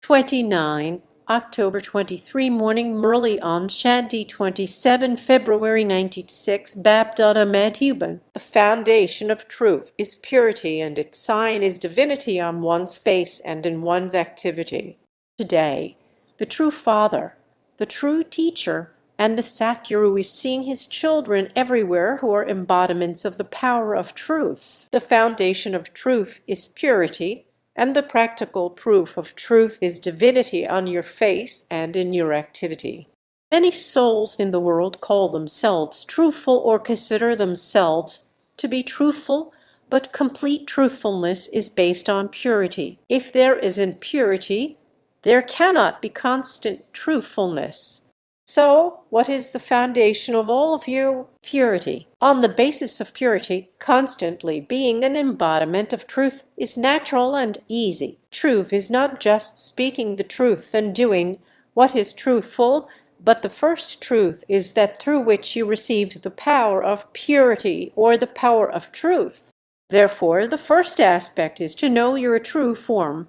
29, October 23 Morning Murli on Shanti 27 February 96 Bapdada Madhuban. The foundation of truth is purity and its sign is divinity on one's face and in one's activity. Today, the true father, the true teacher, and the Satguru is seeing his children everywhere who are embodiments of the power of truth. The foundation of truth is purity, and the practical proof of truth is divinity on your face and in your activity. Many souls in the world call themselves truthful or consider themselves to be truthful, but complete truthfulness is based on purity. If there isn't purity, there cannot be constant truthfulness. So, what is the foundation of all of you? Purity. On the basis of purity, constantly being an embodiment of truth is natural and easy. Truth is not just speaking the truth and doing what is truthful, but the first truth is that through which you received the power of purity or the power of truth. Therefore, the first aspect is to know your true form.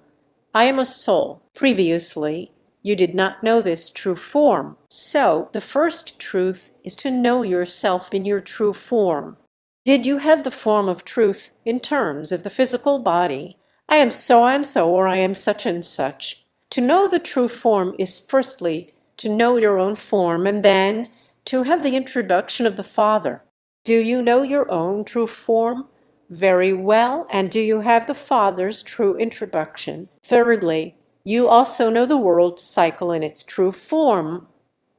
I am a soul. Previously, you did not know this true form. So, the first truth is to know yourself in your true form. Did you have the form of truth in terms of the physical body? I am so and so, or I am such and such. To know the true form is firstly to know your own form and then to have the introduction of the Father. Do you know your own true form? Very well. And do you have the Father's true introduction? Thirdly, you also know the world cycle in its true form,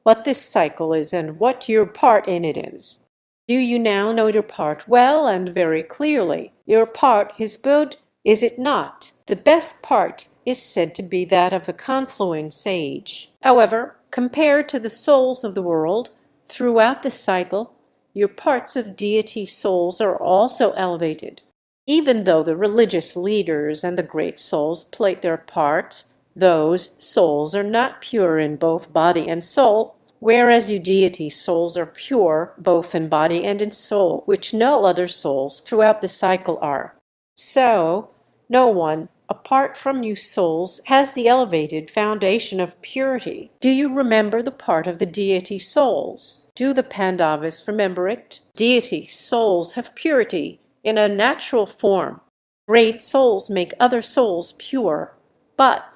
what this cycle is and what your part in it is. Do you now know your part well and very clearly? Your part is good, is it not? The best part is said to be that of the confluing sage. However, compared to the souls of the world, throughout the cycle, your parts of deity souls are also elevated. Even though the religious leaders and the great souls played their parts, those souls are not pure in both body and soul, whereas you deity souls are pure both in body and in soul, which no other souls throughout the cycle are. So, no one, apart from you souls, has the elevated foundation of purity. Do you remember the part of the deity souls? Do the Pandavas remember it? Deity souls have purity in a natural form. Great souls make other souls pure, but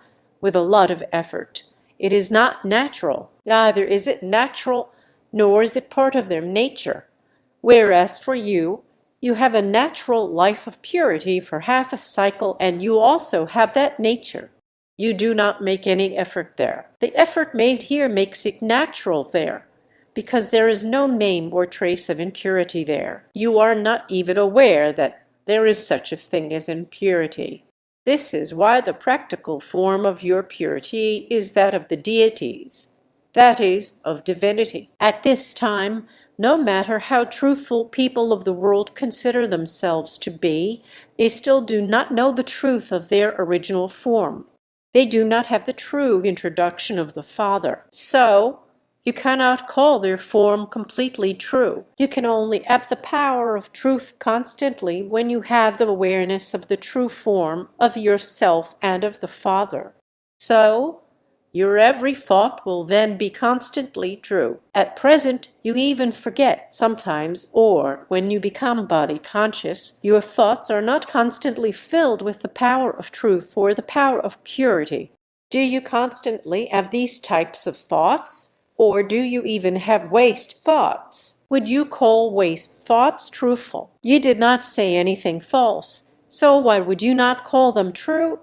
with a lot of effort. It is not natural. Neither is it natural, nor is it part of their nature. Whereas for you, you have a natural life of purity for half a cycle, and you also have that nature. You do not make any effort there. The effort made here makes it natural there, because there is no name or trace of impurity there. You are not even aware that there is such a thing as impurity. This is why the practical form of your purity is that of the deities, that is, of divinity. At this time, no matter how truthful people of the world consider themselves to be, they still do not know the truth of their original form. They do not have the true introduction of the Father. So, you cannot call their form completely true. You can only have the power of truth constantly when you have the awareness of the true form of yourself and of the Father. So, your every thought will then be constantly true. At present, you even forget sometimes, or when you become body conscious, your thoughts are not constantly filled with the power of truth or the power of purity. Do you constantly have these types of thoughts? Or do you even have waste thoughts? Would you call waste thoughts truthful? You did not say anything false, so why would you not call them true?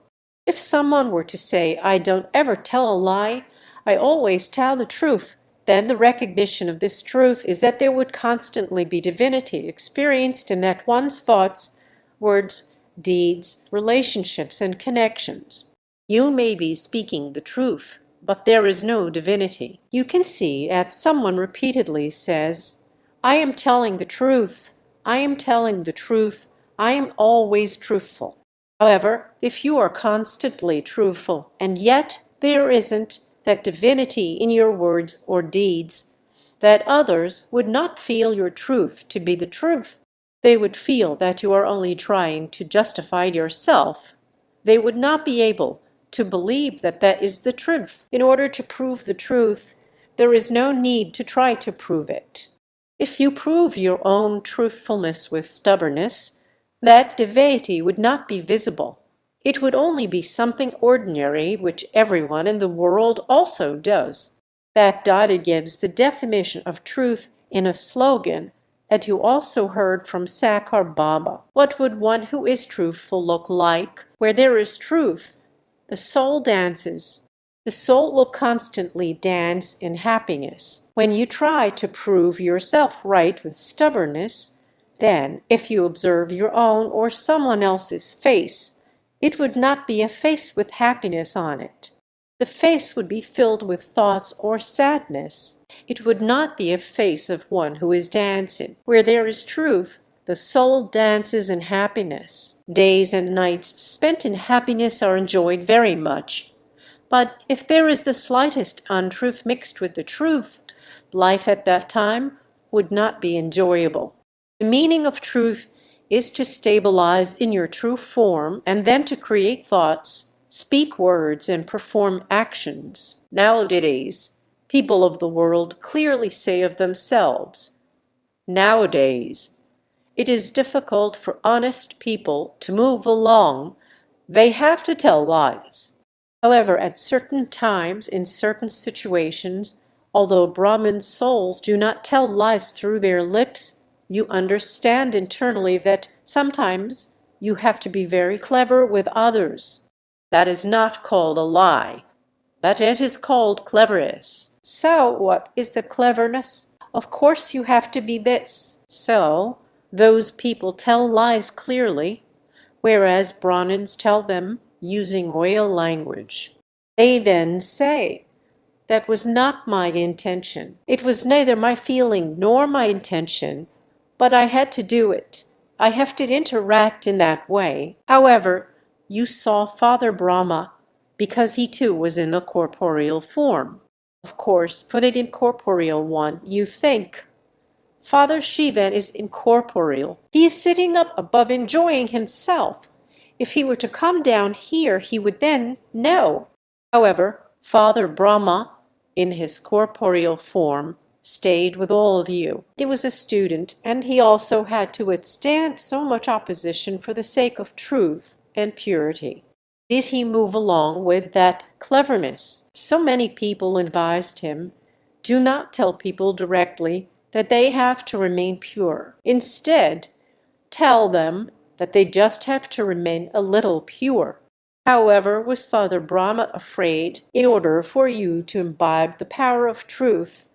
If someone were to say, I don't ever tell a lie, I always tell the truth, then the recognition of this truth is that there would constantly be divinity experienced in that one's thoughts, words, deeds, relationships, and connections. You may be speaking the truth, but there is no divinity. You can see that someone repeatedly says, I am telling the truth, I am telling the truth, I am always truthful. However, if you are constantly truthful, and yet there isn't that divinity in your words or deeds, that others would not feel your truth to be the truth. They would feel that you are only trying to justify yourself. They would not be able to believe that that is the truth. In order to prove the truth, there is no need to try to prove it. If you prove your own truthfulness with stubbornness, that deity would not be visible. It would only be something ordinary which everyone in the world also does. That died against the definition of truth in a slogan that you also heard from Sakhar Baba. What would one who is truthful look like? Where there is truth, the soul dances. The soul will constantly dance in happiness. When you try to prove yourself right with stubbornness, then if you observe your own or someone else's face, it would not be a face with happiness on it. The face would be filled with thoughts or sadness. It would not be a face of one who is dancing. Where there is truth, the soul dances in happiness. Days and nights spent in happiness are enjoyed very much. But if there is the slightest untruth mixed with the truth, life at that time would not be enjoyable. The meaning of truth is to stabilize in your true form and then to create thoughts, speak words, and perform actions. Nowadays, people of the world clearly say of themselves, nowadays, it is difficult for honest people to move along. They have to tell lies. However, at certain times, in certain situations, although Brahmin souls do not tell lies through their lips, you understand internally that sometimes you have to be very clever with others. That is not called a lie, but it is called cleverness. So, what is the cleverness? Of course you have to be this. So, those people tell lies clearly, whereas Brahmins tell them using royal language. They then say, that was not my intention. It was neither my feeling nor my intention, but I had to do it. I have to interact in that way. However, you saw Father Brahma because he too was in the corporeal form. Of course, for the incorporeal one, you think, Father Shiva is incorporeal. He is sitting up above enjoying himself. If he were to come down here, he would then know. However, Father Brahma, in his corporeal form, stayed with all of you. He was a student, and he also had to withstand so much opposition for the sake of truth and purity. Did he move along with that cleverness? So many people advised him, do not tell people directly that they have to remain pure. Instead, tell them that they just have to remain a little pure. However, was Father Brahma afraid? In order for you to imbibe the power of truth,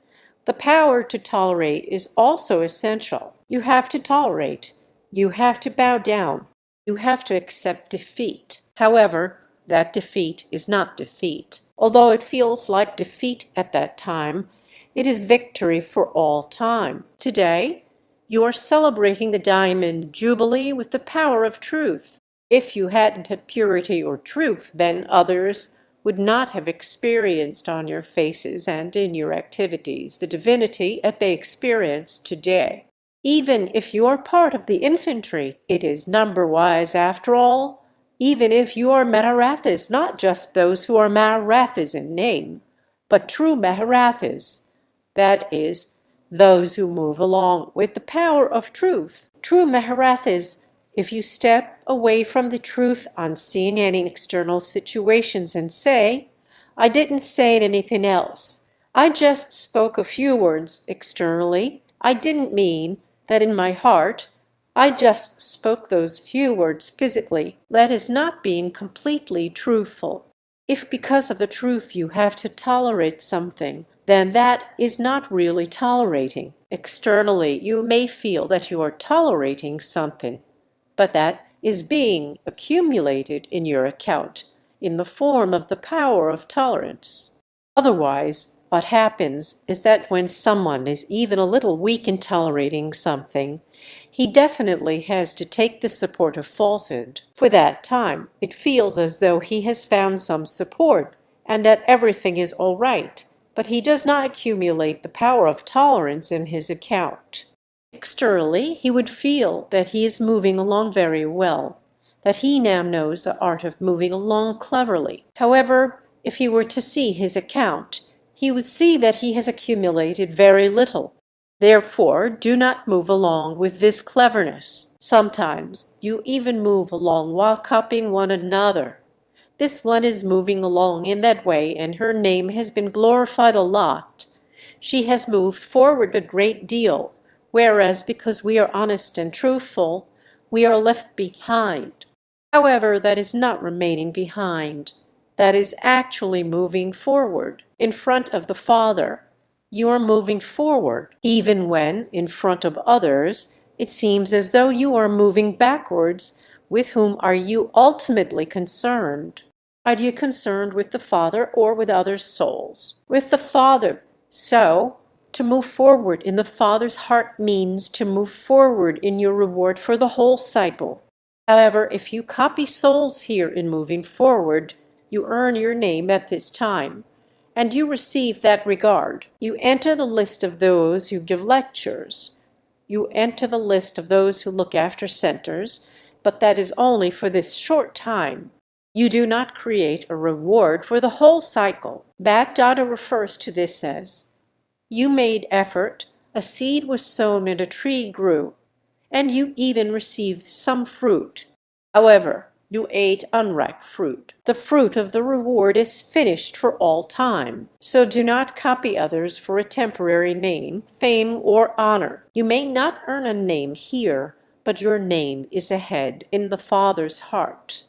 the power to tolerate is also essential. You have to tolerate. You have to bow down. You have to accept defeat. However, that defeat is not defeat. Although it feels like defeat at that time, it is victory for all time. Today, you are celebrating the Diamond Jubilee with the power of truth. If you hadn't had purity or truth, then others would not have experienced on your faces and in your activities the divinity that they experience today. Even if you are part of the infantry, it is number-wise after all. Even if you are Maharathas, not just those who are Maharathas in name, but true Maharathas, that is, those who move along with the power of truth. True Maharathas, if you step away from the truth on seeing any external situations and say, I didn't say anything else. I just spoke a few words externally. I didn't mean that in my heart. I just spoke those few words physically. That is not being completely truthful. If because of the truth you have to tolerate something, then that is not really tolerating. Externally, you may feel that you are tolerating something, but that is being accumulated in your account in the form of the power of tolerance. Otherwise, what happens is that when someone is even a little weak in tolerating something, he definitely has to take the support of falsehood. For that time, it feels as though he has found some support and that everything is all right, but he does not accumulate the power of tolerance in his account. Externally, he would feel that he is moving along very well, that he now knows the art of moving along cleverly. However, if he were to see his account, he would see that he has accumulated very little. Therefore, do not move along with this cleverness. Sometimes you even move along while copying one another. This one is moving along in that way, and her name has been glorified a lot. She has moved forward a great deal, whereas because we are honest and truthful, we are left behind. However, that is not remaining behind. That is actually moving forward, in front of the Father. You are moving forward, even when, in front of others, it seems as though you are moving backwards. With whom are you ultimately concerned? Are you concerned with the Father or with other souls? With the Father. So, to move forward in the Father's heart means to move forward in your reward for the whole cycle. However, if you copy souls here in moving forward, you earn your name at this time, and you receive that regard. You enter the list of those who give lectures. You enter the list of those who look after centers, but that is only for this short time. You do not create a reward for the whole cycle. Bhagavad refers to this as, you made effort, a seed was sown and a tree grew, and you even received some fruit. However, you ate unripe fruit. The fruit of the reward is finished for all time. So do not copy others for a temporary name, fame, or honor. You may not earn a name here, but your name is ahead in the Father's heart.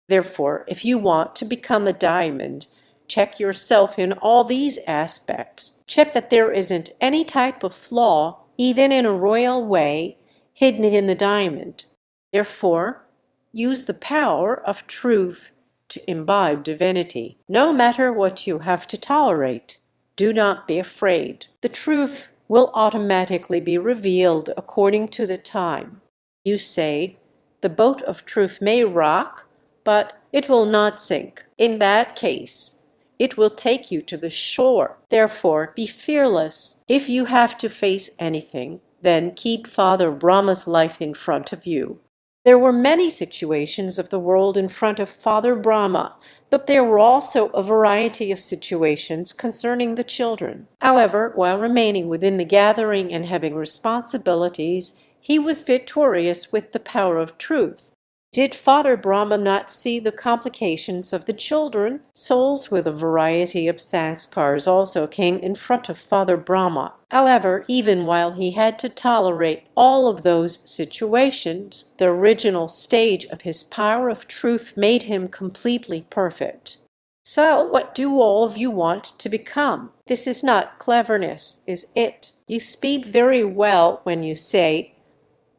Therefore, if you want to become a diamond, check yourself in all these aspects. Check that there isn't any type of flaw, even in a royal way, hidden in the diamond. Therefore, use the power of truth to imbibe divinity. No matter what you have to tolerate, do not be afraid. The truth will automatically be revealed according to the time. You say, the boat of truth may rock, but it will not sink. In that case, it will take you to the shore. Therefore, be fearless. If you have to face anything, then keep Father Brahma's life in front of you. There were many situations of the world in front of Father Brahma, but there were also a variety of situations concerning the children. However, while remaining within the gathering and having responsibilities, he was victorious with the power of truth. Did Father Brahma not see the complications of the children? Souls with a variety of sanskars also came in front of Father Brahma. However, even while he had to tolerate all of those situations, the original stage of his power of truth made him completely perfect. So, what do all of you want to become? This is not cleverness, is it? You speak very well when you say,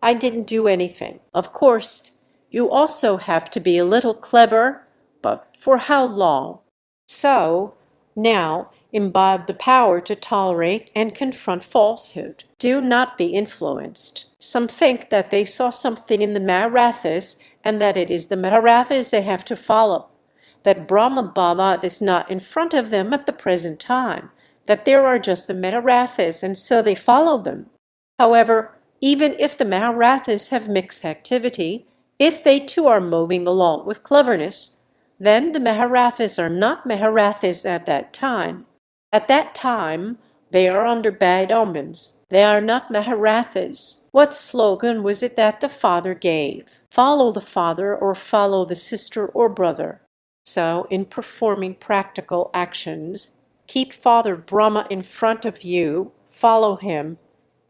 I didn't do anything. Of course, you also have to be a little clever, but for how long? So, now, imbibe the power to tolerate and confront falsehood. Do not be influenced. Some think that they saw something in the Maharathas and that it is the Maharathas they have to follow, that Brahma Baba is not in front of them at the present time, that there are just the Maharathas and so they follow them. However, even if the Maharathas have mixed activity, if they too are moving along with cleverness, then the Maharathas are not Maharathas at that time. At that time, they are under bad omens. They are not Maharathas. What slogan was it that the Father gave? Follow the Father or follow the sister or brother. So, in performing practical actions, keep Father Brahma in front of you, follow him,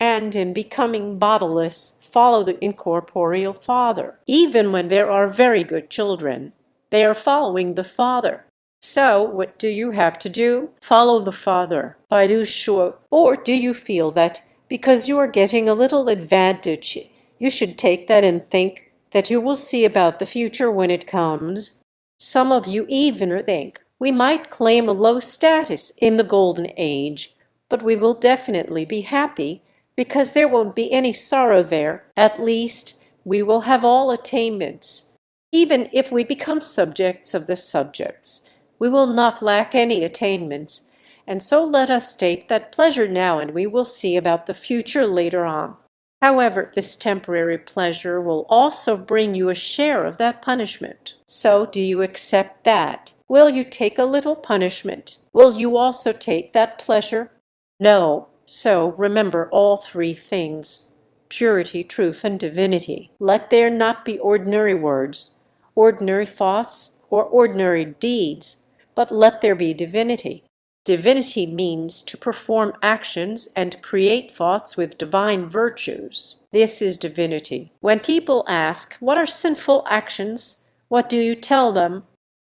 and in becoming bodiless, follow the incorporeal Father. Even when there are very good children, they are following the Father. So, what do you have to do? Follow the Father. By Usha. Or do you feel that because you are getting a little advantage, you should take that and think that you will see about the future when it comes? Some of you even think we might claim a low status in the Golden Age, but we will definitely be happy because there won't be any sorrow there. At least, we will have all attainments. Even if we become subjects of the subjects, we will not lack any attainments. And so let us take that pleasure now, and we will see about the future later on. However, this temporary pleasure will also bring you a share of that punishment. So do you accept that? Will you take a little punishment? Will you also take that pleasure? No. So remember all three things: purity, truth, and divinity. Let there not be ordinary words, ordinary thoughts, or ordinary deeds, but let there be divinity. Divinity means to perform actions and create thoughts with divine virtues. This is divinity. When people ask, "What are sinful actions?" what do you tell them?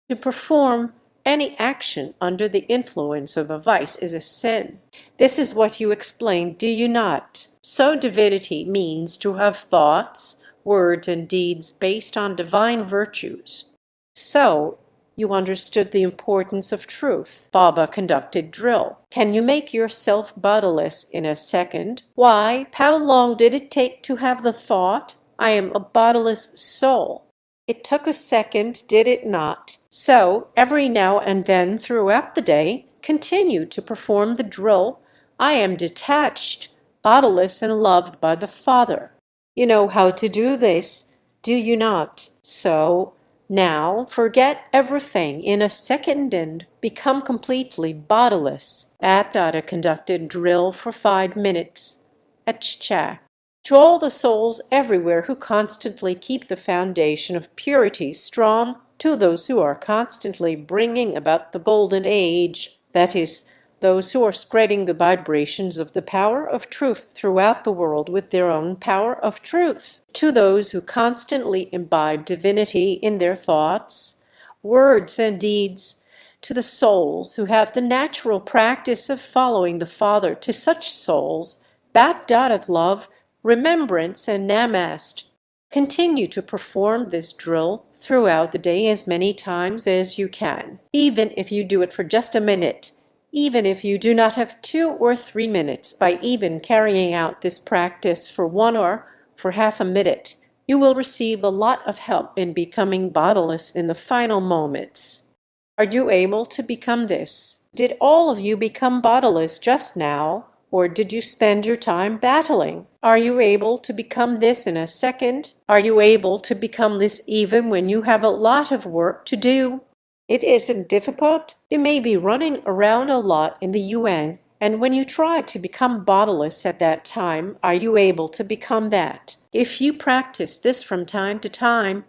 To perform any action under the influence of a vice is a sin. This is what you explain, do you not? So divinity means to have thoughts, words, and deeds based on divine virtues. So you understood the importance of truth. Baba conducted drill. Can you make yourself bodiless in a second? Why, how long did it take to have the thought, "I am a bodiless soul"? It took a second, did it not? So every now and then throughout the day, continue to perform the drill, "I am detached, bodiless, and loved by the Father." You know how to do this, do you not? So now forget everything in a second and become completely bodiless. Abdata conducted drill for 5 minutes. Achcha. To all the souls everywhere who constantly keep the foundation of purity strong, to those who are constantly bringing about the golden age, that is, those who are spreading the vibrations of the power of truth throughout the world with their own power of truth, to those who constantly imbibe divinity in their thoughts, words, and deeds, to the souls who have the natural practice of following the Father, to such souls, Baptadath love, remembrance, and namaste. Continue to perform this drill throughout the day as many times as you can, even if you do it for just a minute, even if you do not have 2 or 3 minutes. By even carrying out this practice for 1 or for half a minute, you will receive a lot of help in becoming bodiless in the final moments. Are you able to become this? Did all of you become bodiless just now? Or did you spend your time battling? Are you able to become this in a second? Are you able to become this even when you have a lot of work to do? It isn't difficult. You may be running around a lot in the UN, and when you try to become bodiless at that time, are you able to become that? If you practice this from time to time,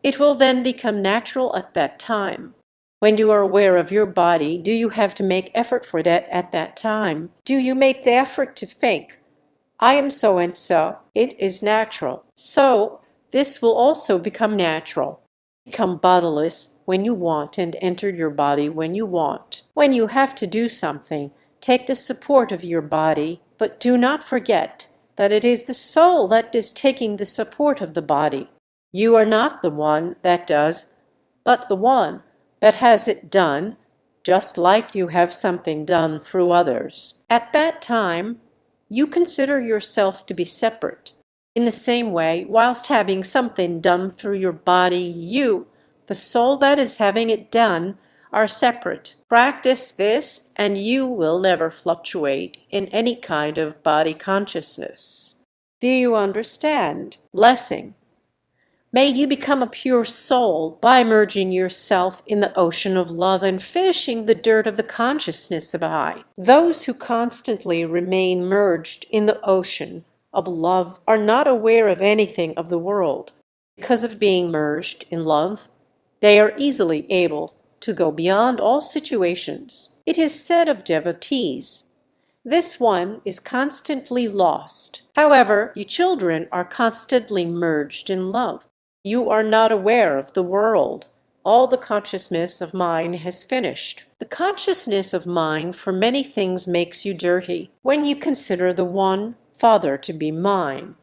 it will then become natural at that time. When you are aware of your body, do you have to make effort for that at that time? Do you make the effort to think, "I am so and so"? It is natural. So this will also become natural. Become bodiless when you want and enter your body when you want. When you have to do something, take the support of your body, but do not forget that it is the soul that is taking the support of the body. You are not the one that does, but the one that has it done, just like you have something done through others. At that time, you consider yourself to be separate. In the same way, whilst having something done through your body, you, the soul that is having it done, are separate. Practice this, and you will never fluctuate in any kind of body consciousness. Do you understand? Blessing. May you become a pure soul by merging yourself in the ocean of love and finishing the dirt of the consciousness of I. Those who constantly remain merged in the ocean of love are not aware of anything of the world. Because of being merged in love, they are easily able to go beyond all situations. It is said of devotees, "This one is constantly lost." However, you children are constantly merged in love. You are not aware of the world. All the consciousness of mind has finished. The consciousness of mind for many things makes you dirty. When you consider the one Father to be mine,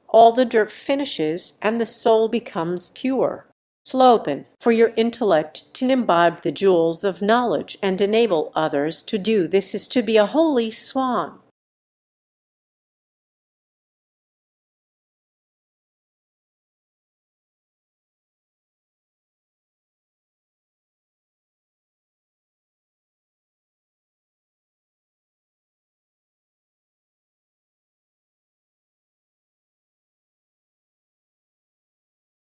all the dirt finishes and the soul becomes pure. Slogan for your intellect to imbibe the jewels of knowledge and enable others to do this is to be a holy swan.